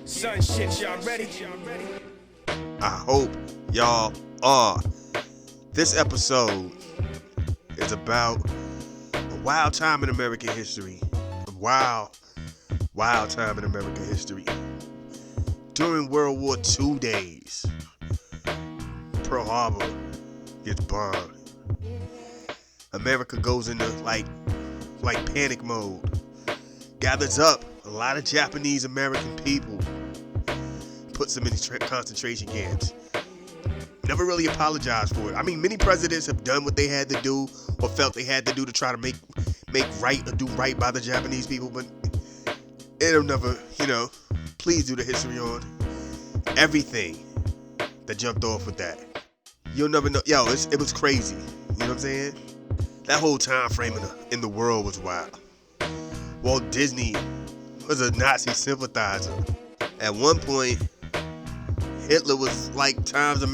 Son shit, y'all ready? I hope y'all are. This episode is about a wild time in American history. A wild time in American history. During World War II days, Pearl Harbor gets bombed. America goes into like panic mode. Gathers up a lot of Japanese American people. Puts them in concentration camps. Never really apologized for it. I mean, many presidents have done what they had to do or felt they had to do to try to make right or do right by the Japanese people, but it'll never, please do the history on everything that jumped off with that. You'll never know. It was crazy. You know what I'm saying? That whole time frame in the world was wild. Walt Disney was a Nazi sympathizer. At one point, Hitler was like Times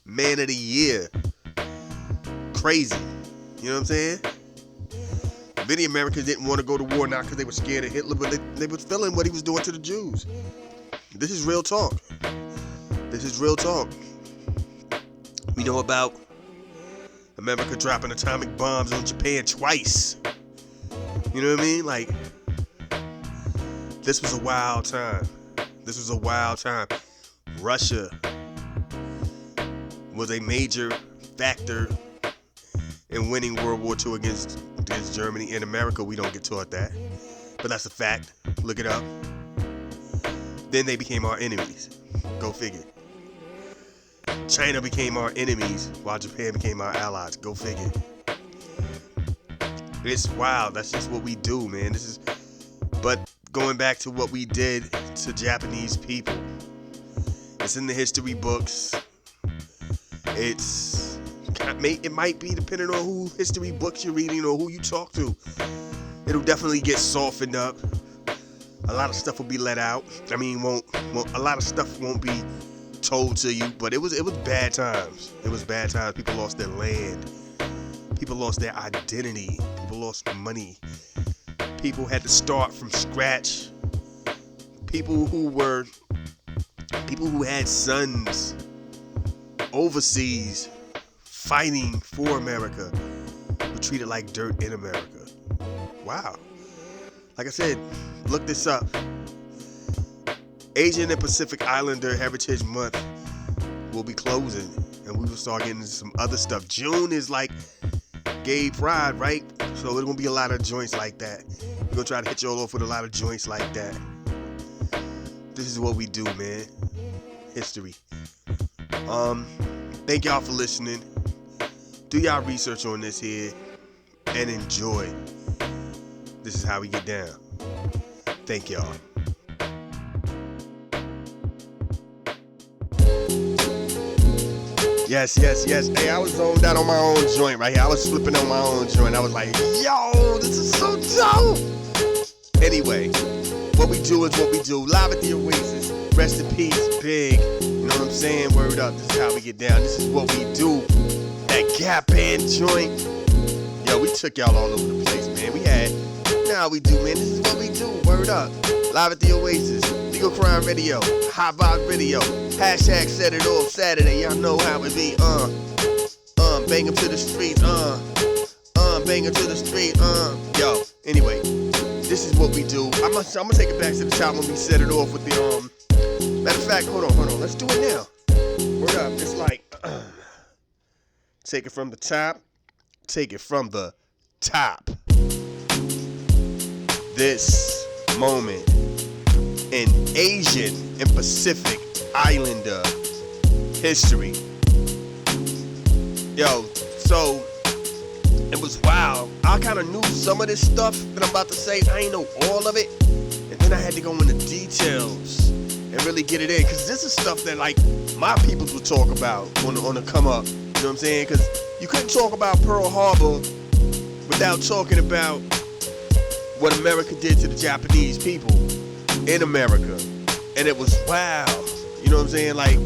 Man of the Year. Crazy. You know what I'm saying? Many Americans didn't want to go to war, not because they were scared of Hitler, but they were feeling what he was doing to the Jews. This is real talk. We know about America dropping atomic bombs on Japan twice. You know what I mean? Like, this was a wild time. Russia was a major factor in winning World War II against Germany. In America, we don't get taught that. But that's a fact. Look it up. Then they became our enemies. Go figure. China became our enemies while Japan became our allies. Go figure. It's wild. That's just what we do, man. But going back to what we did to Japanese people. It's in the history books. It might be depending on who history books you're reading or who you talk to. It'll definitely get softened up. A lot of stuff will be let out. I mean, a lot of stuff won't be told to you, but it was bad times. It was bad times. People lost their land. People lost their identity. People lost money. People had to start from scratch. People who had sons overseas fighting for America were treated like dirt in America. Wow. Like I said, look this up. Asian and Pacific Islander Heritage Month will be closing, and we will start getting into some other stuff. June is like gay pride, right? So there's gonna be a lot of joints like that. We're gonna try to hit you all off with a lot of joints like that. This is what we do, man. History. Thank y'all for listening. Do y'all research on this here and enjoy. This is how we get down. Thank y'all. Yes. Hey, I was zoned out on my own joint right here. I was flipping on my own joint. I was like, yo, this is so dope. Anyway, what we do is what we do. Live at the Oasis. Rest in peace, Big. You know what I'm saying? Word up. This is how we get down. This is what we do. That Gap Band joint. Yo, we took y'all all over the place, man. Now we do, man. This is what we do. Word up. Live at the Oasis. Legal Crime Radio. High Vibe Radio. Hashtag Set It Off Saturday. Y'all know how it be. Bang 'em to the streets. Bang 'em to the street. Yo. Anyway, this is what we do. I'm gonna take it back to the top when we set it off with the Matter of fact, hold on. Let's do it now. Word up. It's like take it from the top. Take it from the top. This moment in Asian and Pacific Islander history. Yo, so it was wild. I kind of knew some of this stuff that I'm about to say. I ain't know all of it. And then I had to go into details and really get it in. Because this is stuff that, like, my peoples would talk about on the come up. You know what I'm saying? Because you couldn't talk about Pearl Harbor without talking about what America did to the Japanese people in America. And it was wild. You know what I'm saying? Like,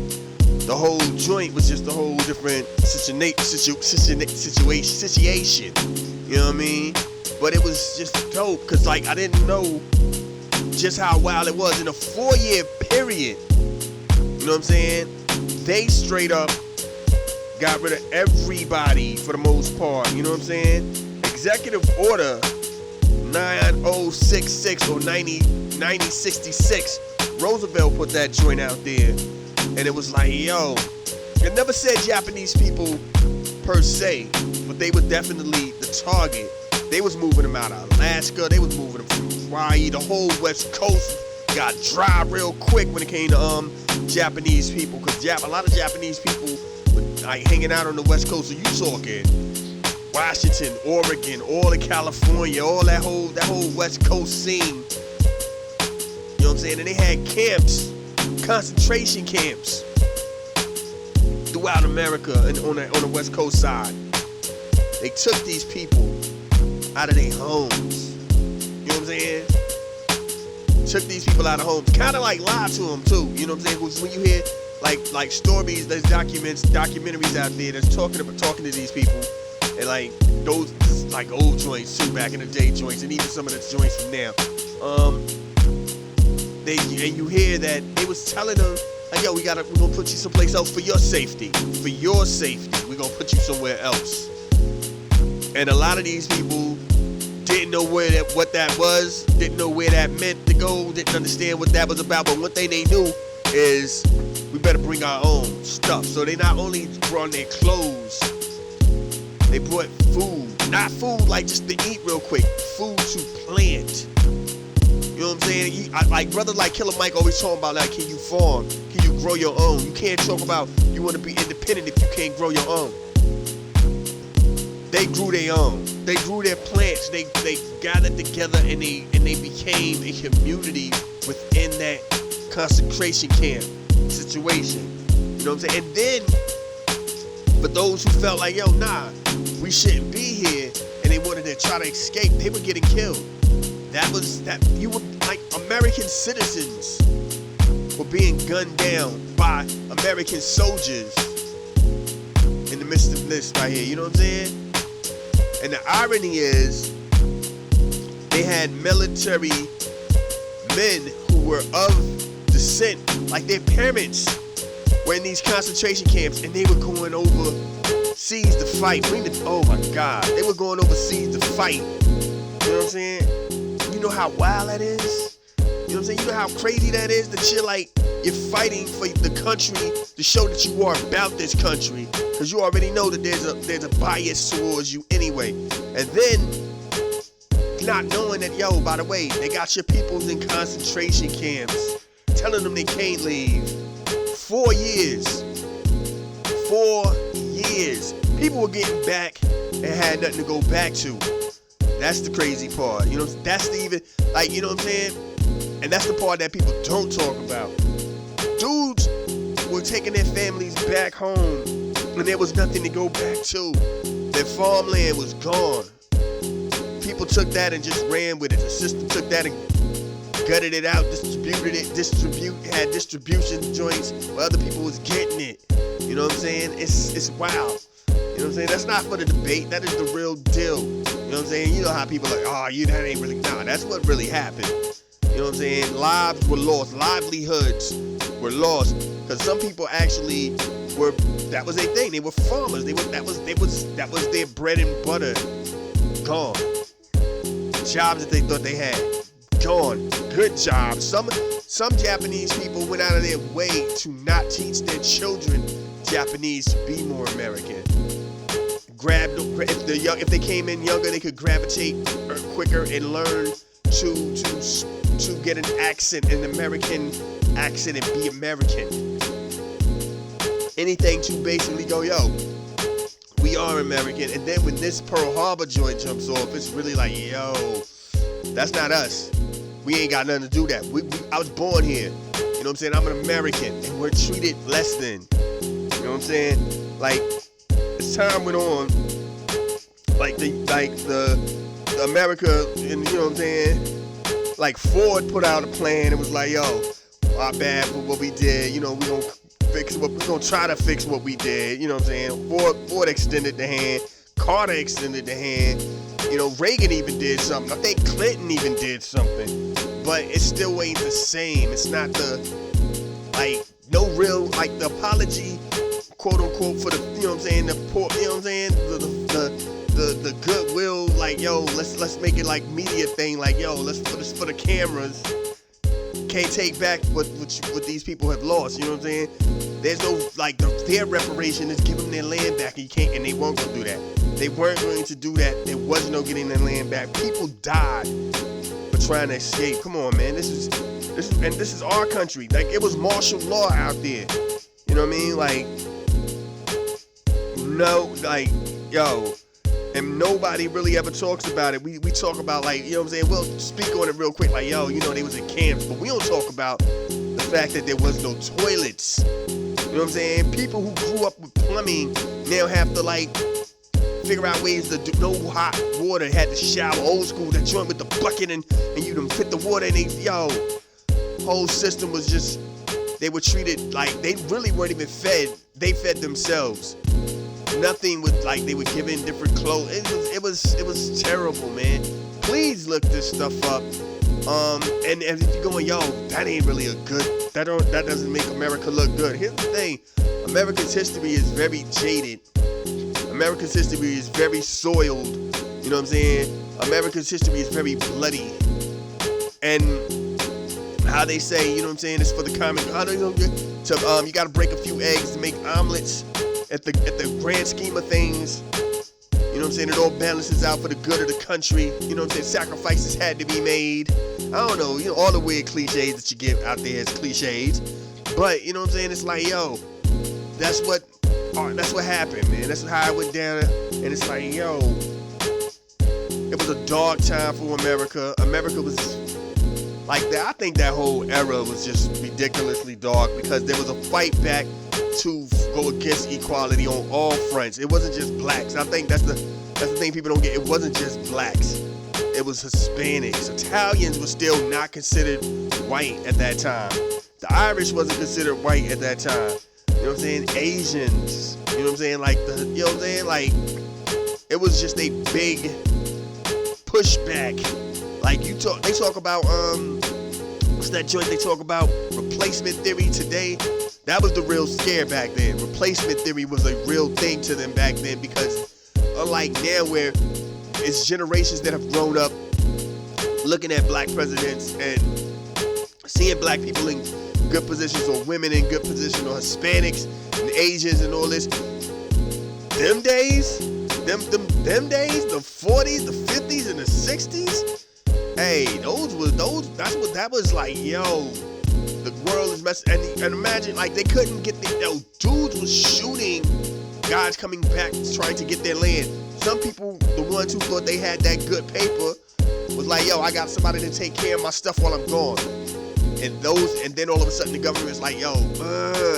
the whole joint was just a whole different situation. You know what I mean? But it was just dope, because, like, I didn't know just how wild it was in a 4-year period. You know what I'm saying? They straight up got rid of everybody for the most part. You know what I'm saying? Executive Order 9066 or 9066. Roosevelt put that joint out there. And it was like, yo, it never said Japanese people per se, but they were definitely the target. They was moving them out of Alaska. They was moving them from Hawaii. The whole West Coast got dry real quick when it came to Japanese people, because a lot of Japanese people were like hanging out on the West Coast. So you talking Washington, Oregon, all of California, all that whole West Coast scene. You know what I'm saying? And they had camps, concentration camps throughout America and on the West Coast side. They took these people out of their homes. You know what I'm saying? Took these people out of homes. Kind of like lied to them too. You know what I'm saying? Because when you hear like stories, there's documentaries out there that's talking to these people, and like those like old joints too, back in the day joints, and even some of the joints from now. And you hear that they was telling them like, yo, we're gonna put you someplace else for your safety. For your safety, we're gonna put you somewhere else. And a lot of these people didn't know what that was, didn't know where that meant to go, didn't understand what that was about. But one thing they knew is we better bring our own stuff. So they not only brought their clothes, they brought food. Not food like just to eat real quick, food to plant. You know what I'm saying? Like brothers like Killer Mike always talking about, like, can you farm? Can you grow your own? You can't talk about you want to be independent if you can't grow your own. They grew their own. They grew their plants. They gathered together and they became a community within that concentration camp situation. You know what I'm saying? And then, for those who felt like, yo, nah, we shouldn't be here, and they wanted to try to escape, they were getting killed. You were like American citizens were being gunned down by American soldiers in the midst of this right here. You know what I'm saying? And the irony is, they had military men who were of descent, like their parents were in these concentration camps, and they were going overseas to fight. Oh my God, they were going overseas to fight. You know what I'm saying? You know how wild that is? You know what I'm saying? You know how crazy that is? That you're fighting for the country to show that you are about this country, because you already know that there's a bias towards you anyway. And then not knowing that, yo, by the way, they got your peoples in concentration camps, telling them they can't leave. 4 years. 4 years. People were getting back and had nothing to go back to. That's the crazy part. You know, that's the even, like, you know what I'm saying? And that's the part that people don't talk about. Dudes were taking their families back home, and there was nothing to go back to. Their farmland was gone. People took that and just ran with it. The system took that and gutted it out, distributed it, had distribution joints where other people was getting it. You know what I'm saying? It's wild. You know what I'm saying? That's not for the debate. That is the real deal. You know what I'm saying? You know how people are like, oh, that ain't really, nah, that's what really happened. You know what I'm saying? Lives were lost. Livelihoods were lost. Because some people actually that was their thing. They were farmers. That was their bread and butter. Gone. Jobs that they thought they had. Gone. Good jobs. Some Japanese people went out of their way to not teach their children Japanese to be more American. If they came in younger, they could gravitate quicker and learn to get an accent, an American accent, and be American. Anything to basically go, yo, we are American. And then when this Pearl Harbor joint jumps off, it's really like, yo, that's not us. We ain't got nothing to do that. I was born here. You know what I'm saying? I'm an American, and we're treated less than. You know what I'm saying? Like, as time went on, like the America, and you know what I'm saying? Like Ford put out a plan. It was like, yo, our bad for what we did. You know, we're gonna try to fix what we did. You know what I'm saying? Ford extended the hand. Carter extended the hand. You know, Reagan even did something. I think Clinton even did something. but it still ain't the same. It's not the, like, no real, like, the apology, quote unquote, for the, you know what I'm saying, the poor, you know what I'm saying, the goodwill, like, yo, let's make it like media thing, like, yo, let's put this for the cameras. Can't take back what these people have lost, you know what I'm saying? There's no, like, their reparation is give them their land back, and you can't, and they won't go do that. They weren't going to do that. There was no getting their land back. People died for trying to escape. Come on, man. This is our country. Like, it was martial law out there. You know what I mean? Like, no, like, yo, and nobody really ever talks about it. We talk about, like, you know what I'm saying? We'll speak on it real quick, like, yo, you know, they was in camps, but we don't talk about the fact that there was no toilets. You know what I'm saying? People who grew up with plumbing now have to, like, figure out ways to do no hot water, had to shower old school, that joint with the bucket, and you done fit the water, and they, yo, whole system was just, they were treated like they really weren't even fed. They fed themselves. Nothing was like they were given different clothes. It was terrible, man. Please look this stuff up. And if you're going, yo, that ain't really a good, that doesn't make America look good. Here's the thing, America's history is very jaded. America's history is very soiled. You know what I'm saying? America's history is very bloody. And how they say, you know what I'm saying, it's for the common, how do you to you gotta break a few eggs to make omelets at the grand scheme of things. You know what I'm saying? It all balances out for the good of the country. You know what I'm saying? Sacrifices had to be made. I don't know, you know, all the weird cliches that you get out there is cliches. But, you know what I'm saying? It's like, yo, that's what happened, man. That's how it went down. And it's like, yo, it was a dark time for America. America was like that. I think that whole era was just ridiculously dark because there was a fight back to go against equality on all fronts. It wasn't just blacks. I think that's the thing people don't get. It wasn't just blacks. It was Hispanics. Italians were still not considered white at that time. The Irish wasn't considered white at that time. You know what I'm saying? Asians. You know what I'm saying? Like you know what I'm saying? Like, it was just a big pushback. Like they talk about what's that joint they talk about? Replacement theory today. That was the real scare back then. Replacement theory was a real thing to them back then because unlike now where it's generations that have grown up looking at black presidents and seeing black people in good positions or women in good positions or Hispanics and Asians and all this. Them days, the 40s, the 50s, and the 60s, hey, that was like, yo, the world is messing, and imagine, like, they couldn't get dudes was shooting guys coming back trying to get their land. Some people, the ones who thought they had that good paper, was like, yo, I got somebody to take care of my stuff while I'm gone. And then all of a sudden the government's like, yo,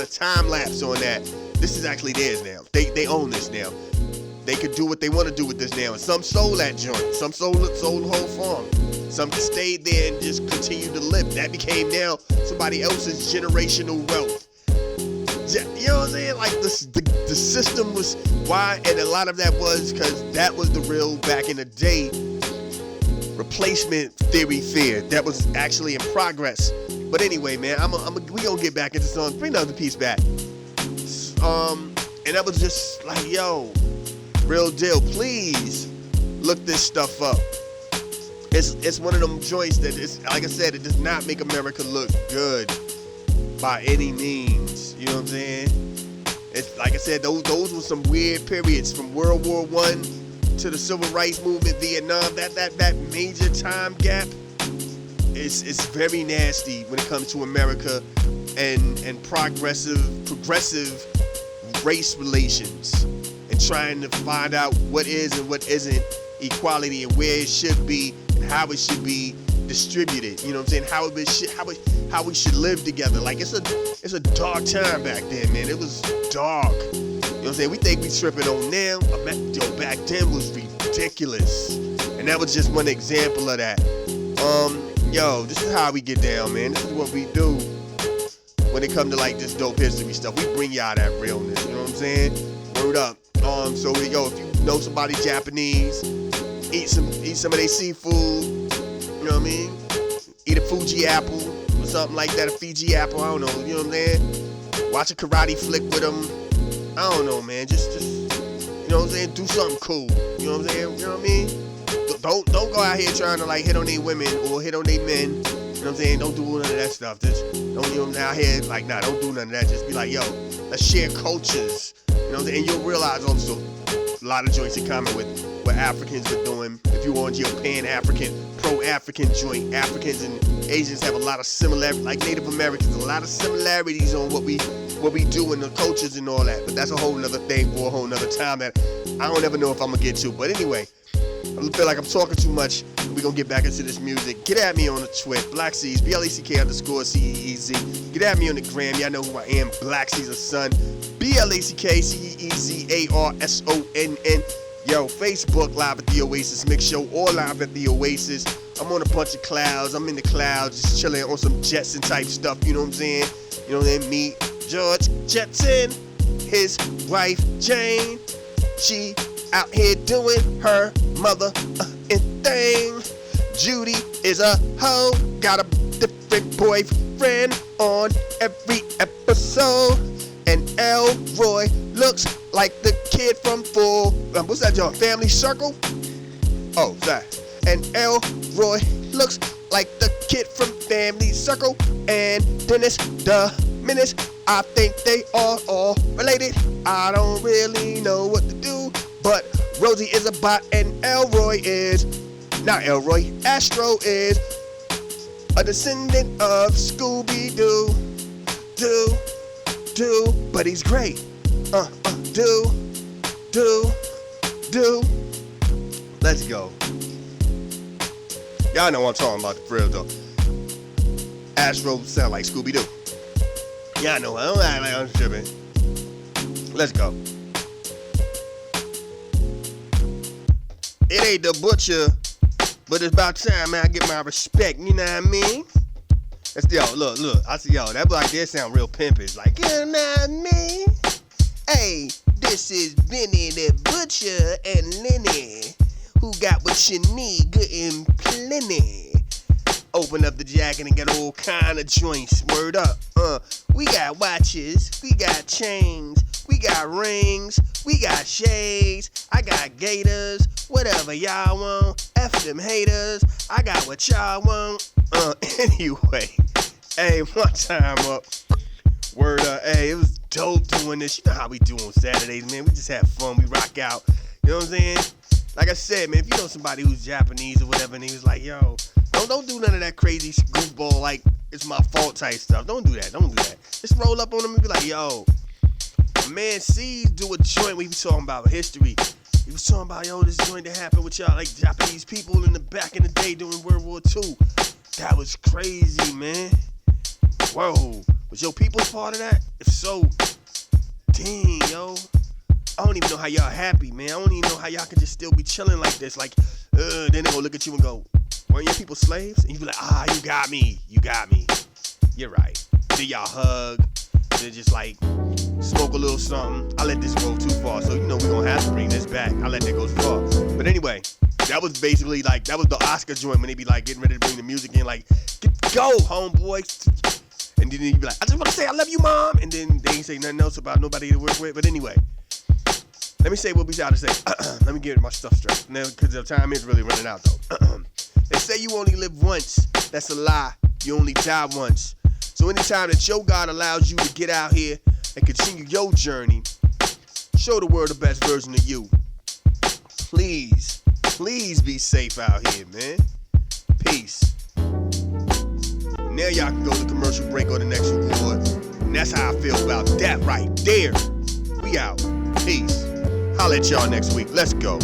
time lapse on that. This is actually theirs now. They own this now. They could do what they want to do with this now. And some sold that joint. Some sold the whole farm. Some stayed there and just continued to live. That became now somebody else's generational wealth. You know what I'm saying? Like the system was why, and a lot of that was because that was the real back in the day replacement theory fear that was actually in progress. But anyway, man, we gonna get back into songs. Bring another piece back. And that was just like, yo, real deal. Please look this stuff up. It's one of them joints that is, like I said, it does not make America look good by any means. You know what I'm saying? It's like I said, those were some weird periods from World War I to the Civil Rights Movement, Vietnam. That major time gap is very nasty when it comes to America and progressive race relations and trying to find out what is and what isn't equality and where it should be and how it should be distributed. You know what I'm saying? How we should live together. Like it's a dark time back then, man. It was dark. You know what I'm saying? We think we tripping on now. Yo, back then was ridiculous. And that was just one example of that. Yo, this is how we get down, man. This is what we do when it comes to like this dope history stuff. We bring y'all that realness, you know what I'm saying? Word up. So yo, if you know somebody Japanese, eat some of their seafood, you know what I mean? Eat a Fuji apple or something like that, a Fiji apple, I don't know, you know what I'm saying? Watch a karate flick with them. I don't know, man, just you know what I'm saying, do something cool, you know what I'm saying, you know what I mean? Don't go out here trying to like hit on their women or hit on their men, you know what I'm saying, don't do none of that stuff, just don't, you know, out here, like, nah, don't do none of that, just be like, yo, let's share cultures, you know what I'm saying, and you'll realize also a lot of joints in common with what Africans are doing. If you want your pan-African, pro-African joint, Africans and Asians have a lot of similarities, like Native Americans, a lot of similarities on what we do in the cultures and all that. But that's a whole nother thing for a whole nother time that I don't ever know if I'm gonna get to. But anyway, I feel like I'm talking too much. We're gonna get back into this music. Get at me on the Twitter, Black Seas, BLACK_CEEZ. Get at me on the gram, y'all know who I am, Black Caesar Son, BLACKCEEZARSONN. Yo, Facebook Live at the Oasis Mix Show or Live at the Oasis. I'm on a bunch of clouds. I'm in the clouds, just chilling on some Jetson type stuff. You know what I'm saying? You know what I mean? Meet George Jetson, his wife Jane. She out here doing her mother thing. Judy is a hoe, got a different boyfriend on every episode. And Elroy looks like the kid from Full, what's that, John? Family Circle? Oh, that. And Elroy looks like the kid from Family Circle. And Dennis the Menace, I think they are all related. I don't really know what to do, but Rosie is a bot and Elroy is, not Elroy, Astro is a descendant of Scooby-Doo. But he's great. Do. Let's go. Y'all know what I'm talking about, for real though. Astro sound like Scooby-Doo. Y'all know, I don't act like I'm tripping. Let's go. It ain't the butcher, but it's about time, man, I get my respect, you know what I mean? That's, yo, look, I see, yo, that like that sound real pimpish, like, you know what I mean? Hey, this is Benny the Butcher and Lenny, who got what you need, good and plenty. Open up the jacket and get all kind of joints, word up, we got watches, we got chains, we got rings, we got shades, I got gators, whatever y'all want, F them haters, I got what y'all want. Anyway, hey, my time up. Word up, hey, it was dope doing this. You know how we do on Saturdays, man. We just have fun, we rock out. You know what I'm saying? Like I said, man, if you know somebody who's Japanese or whatever, and he was like, yo, don't do none of that crazy goofball, like, it's my fault type stuff. Don't do that. Just roll up on them and be like, yo, my man C's do a joint we be talking about history. He was talking about, yo, this joint that happened with y'all, like, Japanese people in the back in the day during World War II. That was crazy, man. Whoa. Was your people part of that? If so, dang, yo. I don't even know how y'all happy, man. I don't even know how y'all can just still be chilling like this. Like, then they gonna look at you and go, weren't your people slaves? And you be like, you got me. You're right. Then y'all hug. Then just like, smoke a little something. I let this go too far, so you know we gonna have to bring this back. I let that go far. But anyway, that was basically like, that was the Oscar joint when they be like getting ready to bring the music in, like, go, homeboy. And then you be like, I just want to say I love you, mom. And then they ain't say nothing else about nobody to work with. But anyway, let me say what we gotta say. Let me get my stuff straight. Now, because the time is really running out, though. They say you only live once. That's a lie. You only die once. So anytime that your God allows you to get out here and continue your journey, show the world the best version of you. Please be safe out here, man. Peace. Now y'all can go to commercial break or the next award. And that's how I feel about that right there. We out. Peace. Holla at y'all next week. Let's go.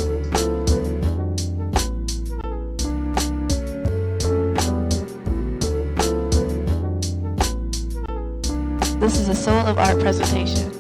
This is a Soul of Art presentation.